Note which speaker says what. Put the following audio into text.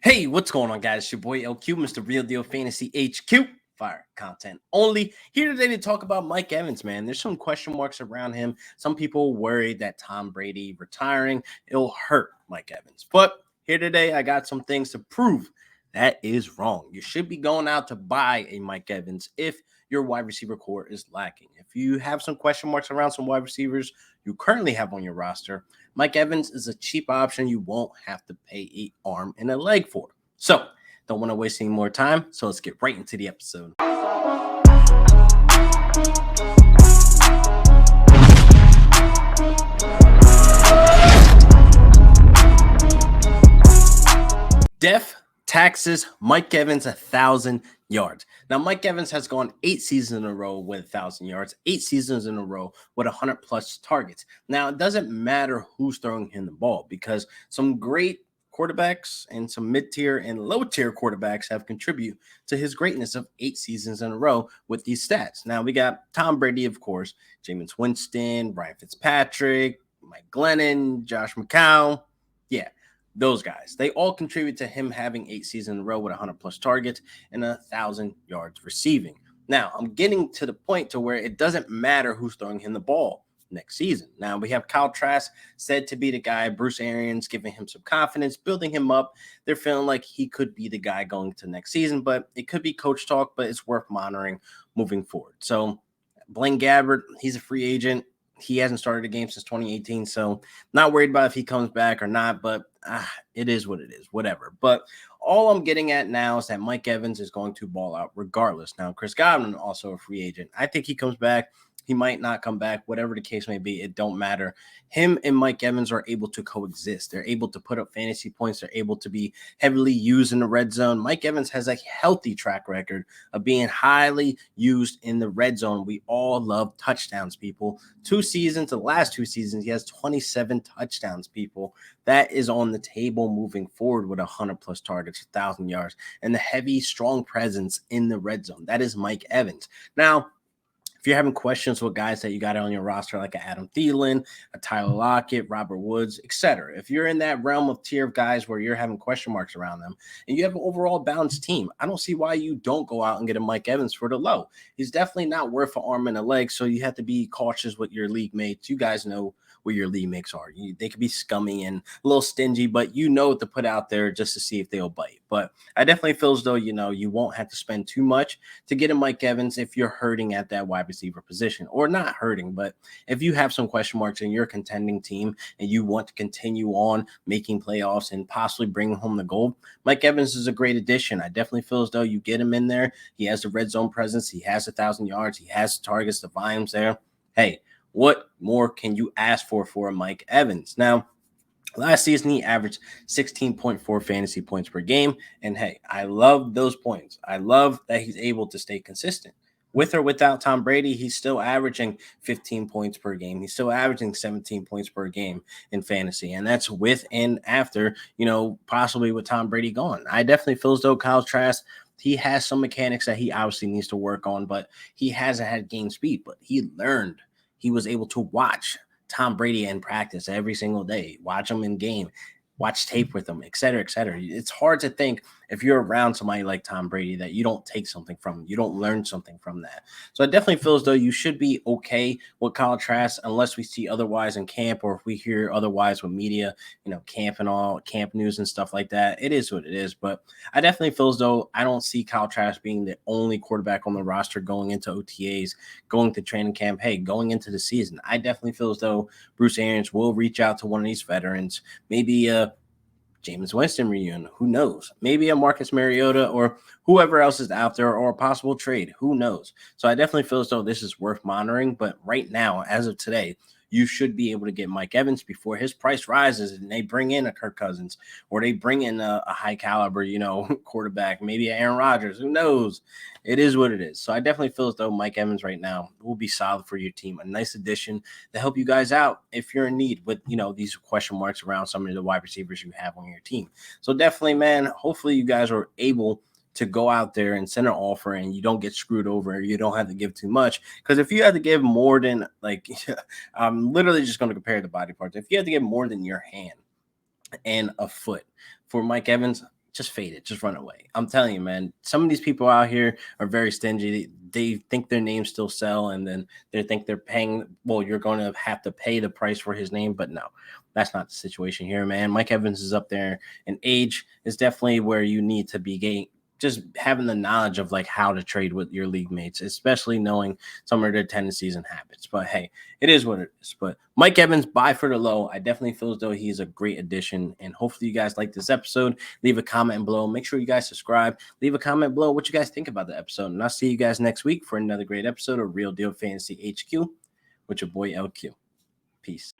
Speaker 1: Hey, what's going on, guys? It's your boy LQ, Mr. Real Deal Fantasy HQ. Fire content only. Here today to talk about Mike Evans, man. There's some question marks around him. Some people worried that Tom Brady retiring, it'll hurt Mike Evans. But here today, I got some things to prove that is wrong. You should be going out to buy a Mike Evans if your wide receiver core is lacking. If you have some question marks around some wide receivers you currently have on your roster, Mike Evans is a cheap option you won't have to pay an arm and a leg for. So, don't want to waste any more time, so let's get right into the episode. Def taxes Mike Evans 1,000 yards. Now, Mike Evans has gone 8 seasons in a row with 1,000 yards, 8 seasons in a row with 100 plus targets. Now, it doesn't matter who's throwing him the ball because some great quarterbacks and some mid-tier and low-tier quarterbacks have contributed to his greatness of 8 seasons in a row with these stats. Now, we got Tom Brady, of course, Jameis Winston, Ryan Fitzpatrick, Mike Glennon, Josh McCown. Yeah, those guys. They all contribute to him having 8 seasons in a row with 100 plus targets and 1,000 yards receiving. Now, I'm getting to the point to where it doesn't matter who's throwing him the ball next season. Now, we have Kyle Trask said to be the guy, Bruce Arians giving him some confidence, building him up. They're feeling like he could be the guy going to next season, but it could be coach talk, but it's worth monitoring moving forward. So, Blaine Gabbert, he's a free agent. He hasn't started a game since 2018, so not worried about if he comes back or not, but it is what it is, whatever. But all I'm getting at now is that Mike Evans is going to ball out regardless. Now, Chris Godwin, also a free agent. I think he comes back. He might not come back, whatever the case may be. It don't matter. Him and Mike Evans are able to coexist. They're able to put up fantasy points. They're able to be heavily used in the red zone. Mike Evans has a healthy track record of being highly used in the red zone. We all love touchdowns, people. 2 seasons, the last 2 seasons, he has 27 touchdowns, people. That is on the table moving forward with 100 plus targets, 1,000 yards, and the heavy, strong presence in the red zone. That is Mike Evans. Now, if you're having questions with guys that you got on your roster, like a Adam Thielen, a Tyler Lockett, Robert Woods, etc., if you're in that realm of tier of guys where you're having question marks around them and you have an overall balanced team, I don't see why you don't go out and get a Mike Evans for the low. He's definitely not worth an arm and a leg, so you have to be cautious with your league mates. You guys know what your league mates are. They could be scummy and a little stingy, but you know what to put out there just to see if they'll bite. But I definitely feel as though, you won't have to spend too much to get a Mike Evans if you're hurting at that wide receiver position, or not hurting, but if you have some question marks in your contending team and you want to continue on making playoffs and possibly bring home the gold, Mike Evans is a great addition. I definitely feel as though you get him in there. He has the red zone presence. He has 1,000 yards. He has the targets, the volumes there. Hey, what more can you ask for Mike Evans? Now, last season, he averaged 16.4 fantasy points per game. And hey, I love those points. I love that he's able to stay consistent. With or without Tom Brady, he's still averaging 15 points per game. He's still averaging 17 points per game in fantasy. And that's with and after, possibly with Tom Brady gone. I definitely feel as though Kyle Trask, he has some mechanics that he obviously needs to work on, but he hasn't had game speed. But he learned. He was able to watch Tom Brady in practice every single day, watch him in game, watch tape with him, et cetera, et cetera. It's hard to think if you're around somebody like Tom Brady that you don't take something from him. You don't learn something from that. So I definitely feel as though you should be okay with Kyle Trask unless we see otherwise in camp, or if we hear otherwise with media, camp and all, camp news and stuff like that. It is what it is. But I definitely feel as though I don't see Kyle Trask being the only quarterback on the roster going into OTAs, going to training camp, going into the season. I definitely feel as though Bruce Arians will reach out to one of these veterans, maybe Jameis Winston reunion, who knows? Maybe a Marcus Mariota or whoever else is out there, or a possible trade, who knows? So I definitely feel as though this is worth monitoring. But right now, as of today, you should be able to get Mike Evans before his price rises and they bring in a Kirk Cousins, or they bring in a high caliber, quarterback, maybe Aaron Rodgers. Who knows? It is what it is. So I definitely feel as though Mike Evans right now will be solid for your team. A nice addition to help you guys out if you're in need with, these question marks around some of the wide receivers you have on your team. So definitely, man, hopefully you guys are able to go out there and send an offer and you don't get screwed over. You don't have to give too much, because if you had to give more than I'm literally just going to compare the body parts. If you had to give more than your hand and a foot for Mike Evans, just fade it, just run away. I'm telling you, man, some of these people out here are very stingy. They think their names still sell, and then they think they're paying. Well, you're going to have to pay the price for his name, but no, that's not the situation here, man. Mike Evans is up there, and age is definitely where you need to be getting. Just having the knowledge of like how to trade with your league mates, especially knowing some of their tendencies and habits. But hey, it is what it is. But Mike Evans, buy for the low. I definitely feel as though he's a great addition. And hopefully you guys like this episode. Leave a comment below. Make sure you guys subscribe. Leave a comment below what you guys think about the episode. And I'll see you guys next week for another great episode of Real Deal Fantasy HQ with your boy LQ. Peace.